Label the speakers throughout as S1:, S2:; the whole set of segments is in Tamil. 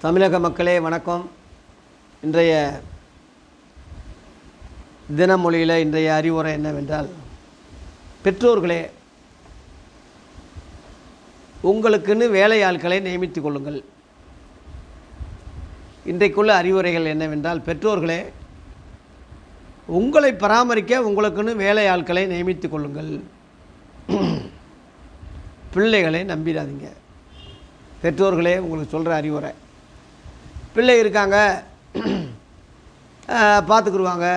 S1: தமிழக மக்களே வணக்கம். இன்றைய தினமொழியில் இன்றைய அறிவுரை என்னவென்றால், பெற்றோர்களே உங்களுக்குன்னு வேலையாட்களை நியமித்துக் கொள்ளுங்கள். இன்றைக்குள்ள அறிவுரைகள் என்னவென்றால், பெற்றோர்களே உங்களை பராமரிக்க உங்களுக்குன்னு வேலையாட்களை நியமித்துக் கொள்ளுங்கள். பிள்ளைகளை நம்பிடாதீங்க. பெற்றோர்களே உங்களுக்கு சொல்கிற அறிவுரை, பிள்ளை இருக்காங்க பார்த்துக்குருவாங்க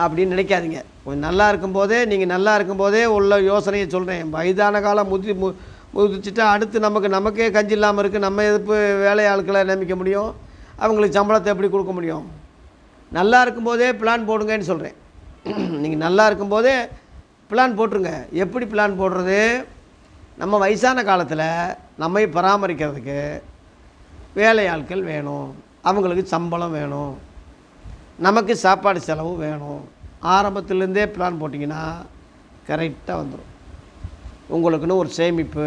S1: அப்படின்னு நினைக்காதீங்க. கொஞ்சம் நல்லா இருக்கும்போதே, நீங்கள் நல்லா இருக்கும்போதே உள்ள யோசனையை சொல்கிறேன். வயதான காலம் முதிச்சுட்டா அடுத்து நமக்கே கஞ்சி இல்லாமல் இருக்குது. நம்ம எதுப்பு வேலையாட்களை நியமிக்க முடியும்? அவங்களுக்கு சம்பளத்தை எப்படி கொடுக்க முடியும்? நல்லா இருக்கும்போதே பிளான் போடுங்கன்னு சொல்கிறேன். நீங்கள் நல்லா இருக்கும்போதே பிளான் போட்டுருங்க. எப்படி பிளான் போடுறது? நம்ம வயசான காலத்தில் நம்மை பராமரிக்கிறதுக்கு வேலையாட்கள் வேணும், அவங்களுக்கு சம்பளம் வேணும், நமக்கு சாப்பாடு செலவு வேணும். ஆரம்பத்துலேருந்தே பிளான் போட்டிங்கன்னா கரெக்டாக வந்துடும். உங்களுக்குன்னு ஒரு சேமிப்பு,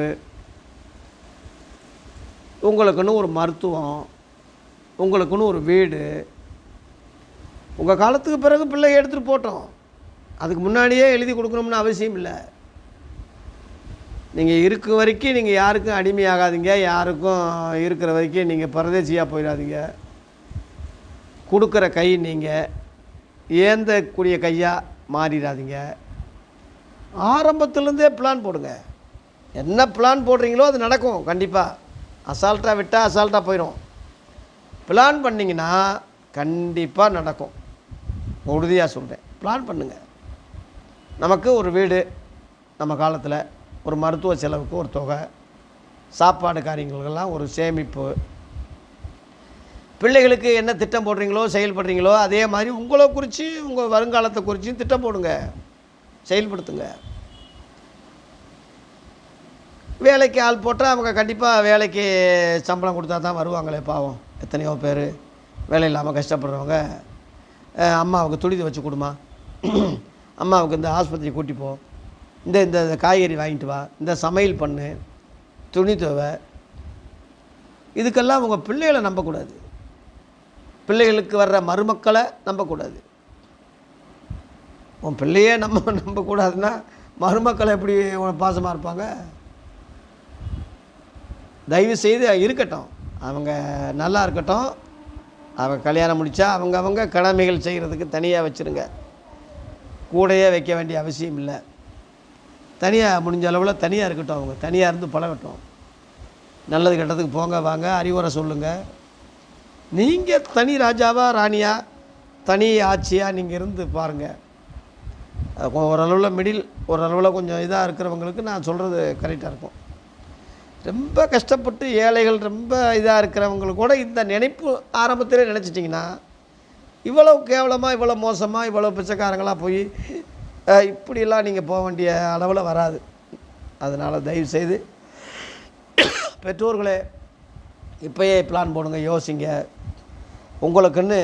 S1: உங்களுக்குன்னு ஒரு மருத்துவம், உங்களுக்குன்னு ஒரு வீடு. உங்கள் காலத்துக்கு பிறகு பிள்ளை எடுத்துகிட்டு போட்டோம். அதுக்கு முன்னாடியே எழுதி கொடுக்கணும்னு அவசியம் இல்லை. நீங்கள் இருக்க வரைக்கும் நீங்கள் யாருக்கும் அடிமையாகாதீங்க. யாருக்கும் இருக்கிற வரைக்கும் நீங்கள் பரதேசியாக போயிடாதீங்க. கொடுக்குற கை நீங்கள் ஏந்தக்கூடிய கையாக மாறிடாதீங்க. ஆரம்பத்துலேருந்தே பிளான் போடுங்க. என்ன பிளான் போடுறீங்களோ அது நடக்கும் கண்டிப்பாக. அசால்ட்டாக விட்டால் அசால்ட்டாக போயிடும். பிளான் பண்ணிங்கன்னா கண்டிப்பாக நடக்கும். உறுதியாக சொல்கிறேன். பிளான் பண்ணுங்கள். நமக்கு ஒரு வீடு, நம்ம காலத்தில் ஒரு மருத்துவ செலவுக்கு ஒரு தொகை, சாப்பாடு காரியங்களுக்கெல்லாம் ஒரு சேமிப்பு. பிள்ளைகளுக்கு என்ன திட்டம் போடுறீங்களோ செயல்படுறீங்களோ அதே மாதிரி உங்களை குறித்து உங்கள் வருங்காலத்தை குறித்தும் திட்டம் போடுங்க, செயல்படுத்துங்க. வேலைக்கு ஆள் போட்டால் அவங்க கண்டிப்பாக வேலைக்கு சம்பளம் கொடுத்தா தான் வருவாங்களே. பாவம், எத்தனையோ பேர் வேலை இல்லாமல் கஷ்டப்படுறவங்க. அம்மாவுக்கு துணி வச்சு கொடுமா, அம்மாவுக்கு இந்த ஆஸ்பத்திரி கூட்டி போ, இந்த காய்கறி வாங்கிட்டு வா, இந்த சமையல் பண்ணு, துணி துவை. இதுக்கெல்லாம் உங்கள் பிள்ளைகளை நம்பக்கூடாது. பிள்ளைகளுக்கு வர்ற மருமக்களை நம்பக்கூடாது. உன் பிள்ளையே நம்பக்கூடாதுன்னா மருமக்களை எப்படி பாசமாக இருப்பாங்க? தயவு செய்து இருக்கட்டும், அவங்க நல்லா இருக்கட்டும். அவங்க கல்யாணம் முடித்தா அவங்க கடமைகள் செய்கிறதுக்கு தனியாக வச்சுருங்க. கூடையே வைக்க வேண்டிய அவசியம் இல்லை. தனியாக முடிஞ்ச அளவில் தனியாக இருக்கட்டும். அவங்க தனியாக இருந்து பழகட்டும். நல்லது கெட்டதுக்கு போங்க வாங்க, அறிவுரை சொல்லுங்கள். நீங்கள் தனி ராஜாவா ராணியாக, தனி ஆட்சியாக நீங்கள் இருந்து பாருங்கள். ஓரளவில் மிடில், ஓரளவில் கொஞ்சம் இதாக இருக்கிறவங்களுக்கு நான் சொல்கிறது கரெக்டாக இருக்கும். ரொம்ப கஷ்டப்பட்டு ஏழைகள் ரொம்ப இதாக இருக்கிறவங்களுக்கு கூட இந்த நினைப்பு ஆரம்பத்திலே நினச்சிட்டிங்கன்னா இவ்வளோ கேவலமாக, இவ்வளோ மோசமாக, இவ்வளோ பிச்சைக்காரங்களாக போய் இப்படியெல்லாம் நீங்கள் போக வேண்டிய அளவில் வராது. அதனால் தயவுசெய்து பெற்றோர்களே இப்போயே பிளான் போடுங்க, யோசிங்க. உங்களுக்குன்னு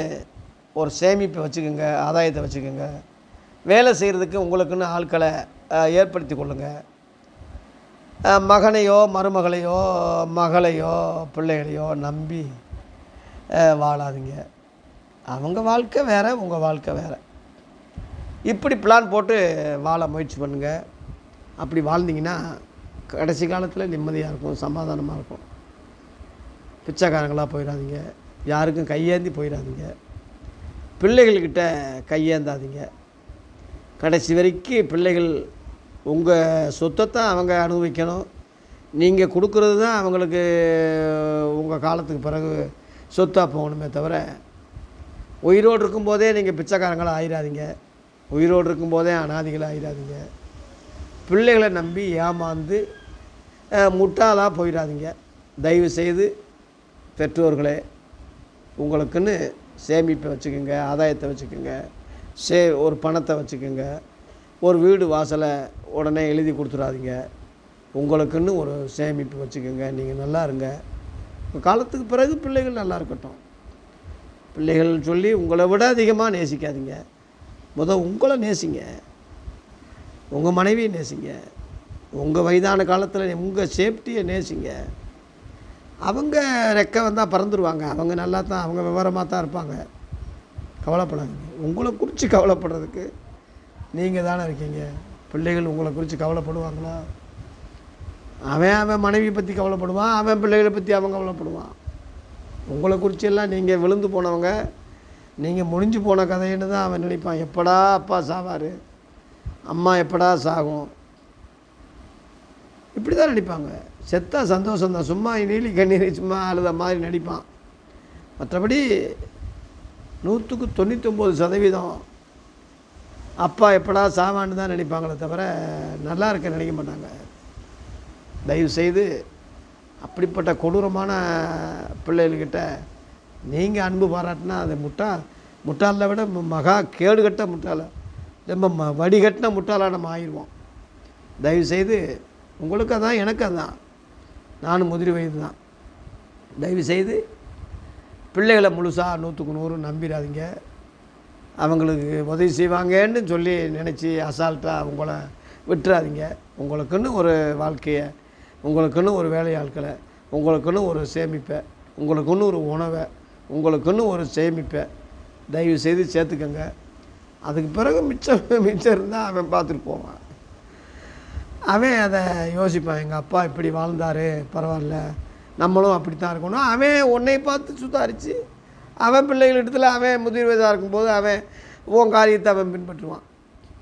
S1: ஒரு சேமிப்பை வச்சுக்கோங்க, ஆதாயத்தை வச்சுக்கோங்க. வேலை செய்கிறதுக்கு உங்களுக்குன்னு ஆட்களை ஏற்படுத்தி கொள்ளுங்கள். மகனையோ மருமகளையோ மகளையோ பிள்ளைகளையோ நம்பி வாழாதீங்க. அவங்க வாழ்க்கை வேறு, உங்கள் வாழ்க்கை வேறு. இப்படி பிளான் போட்டு வாழ முயற்சி பண்ணுங்கள். அப்படி வாழ்ந்தீங்கன்னா கடைசி காலத்தில் நிம்மதியாக இருக்கும், சமாதானமாக இருக்கும். பிச்சைக்காரங்களாக போயிடாதீங்க, யாருக்கும் கையேந்தி போயிடாதீங்க, பிள்ளைகள்கிட்ட கையேந்தாதீங்க. கடைசி வரைக்கும் பிள்ளைகள் உங்கள் சொத்தை தான் அவங்க அனுபவிக்கணும். நீங்கள் கொடுக்குறது தான் அவங்களுக்கு உங்கள் காலத்துக்கு பிறகு சொத்தாக போகணுமே தவிர, உயிரோடு இருக்கும்போதே நீங்கள் பிச்சைக்காரங்களாக ஆயிடாதீங்க. உயிரோடு இருக்கும்போதே அனாதிகளாக ஆயிடாதீங்க. பிள்ளைகளை நம்பி ஏமாந்து முட்டாளாக போயிடாதீங்க. தயவு செய்து பெற்றோர்களே உங்களுக்குன்னு சேமிப்பை வச்சுக்கோங்க, ஆதாயத்தை வச்சுக்கோங்க, ஒரு பணத்தை வச்சுக்கோங்க. ஒரு வீடு வாசலை உடனே எழுதி கொடுத்துடாதீங்க. உங்களுக்குன்னு ஒரு சேமிப்பு வச்சுக்கோங்க. நீங்கள் நல்லா இருங்க. காலத்துக்கு பிறகு பிள்ளைகள் நல்லா இருக்கட்டும். பிள்ளைகள் சொல்லி உங்களை விட அதிகமாக நேசிக்காதீங்க. உங்களை நேசிங்க, உங்கள் மனைவியை நேசிங்க, உங்கள் வயதான காலத்தில் உங்கள் சேஃப்டியை நேசிங்க. அவங்க ரெக்கை வந்தால் பறந்துடுவாங்க. அவங்க நல்லா தான், அவங்க விவரமாக தான் இருப்பாங்க. கவலைப்படாதீங்க. உங்களை குறித்து கவலைப்படுறதுக்கு நீங்கள் தானே இருக்கீங்க. பிள்ளைகள் உங்களை குறித்து கவலைப்படுவாங்களா? அவன் மனைவி பற்றி கவலைப்படுவான், அவன் பிள்ளைகளை பற்றி அவன் கவலைப்படுவான். உங்களை குறிச்செல்லாம் நீங்கள் விழுந்து போனவங்க, நீங்கள் முடிஞ்சு போன கதைன்னு தான் அவன் நினைப்பான். எப்படா அப்பா சாவார், அம்மா எப்படா சாகும், இப்படி தான் நடிப்பாங்க. செத்தா சந்தோஷம்தான், சும்மா நீலி கண்ணீர் சும்மா அழுத மாதிரி நடிப்பான். மற்றபடி 99% அப்பா எப்படா சாவான்னு தான் நினைப்பாங்களே தவிர நல்லா இருக்க நினைக்க மாட்டாங்க. தயவுசெய்து அப்படிப்பட்ட கொடூரமான பிள்ளைகள்கிட்ட நீங்கள் அன்பு பாராட்டினா அது முட்டாளை விட மகா கேடுகட்ட முட்டாளை, ரொம்ப வடிகட்டின முட்டாளாக நம்ம ஆயிடுவோம். தயவுசெய்து உங்களுக்கு அதான் எனக்கு அதான், நானும் முதிர் வயது தான். தயவுசெய்து பிள்ளைகளை முழுசாக 100க்கு 100 நம்பிடாதீங்க. அவங்களுக்கு உதவி செய்வாங்கன்னு சொல்லி நினச்சி அசால்ட்டாக அவங்கள விட்டுறாதீங்க. உங்களுக்குன்னு ஒரு வாழ்க்கையை, உங்களுக்குன்னு ஒரு வேலையாட்களை, உங்களுக்குன்னு ஒரு சேமிப்பை, உங்களுக்குன்னு ஒரு உணவை, உங்களுக்குன்னு ஒரு சேமிப்பை தயவுசெய்து சேர்த்துக்கங்க. அதுக்கு பிறகு மிச்சம் இருந்தால் அவன் பார்த்துட்டு போவான். அவன் அதை யோசிப்பான், எங்கள் அப்பா இப்படி வாழ்ந்தார், பரவாயில்ல நம்மளும் அப்படி தான் இருக்கணும். அவன் உன்னை பார்த்து சுதாரித்து அவன் பிள்ளைகள் இடத்துல அவன் முதிர் வயதாக இருக்கும்போது அவன் உன் காரியத்தை அவன் பின்பற்றுவான்.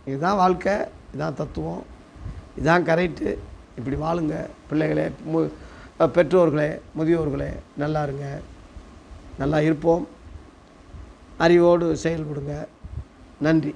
S1: இதுதான் வாழ்க்கை, இதுதான் தத்துவம், இதுதான் கரெக்டு. இப்படி வாழுங்க பிள்ளைகளே, பெற்றோர்களே, முதியோர்களே. நல்லா இருங்க, நல்லா இருப்போம், அறிவோடு செயல்படுங்க. நன்றி.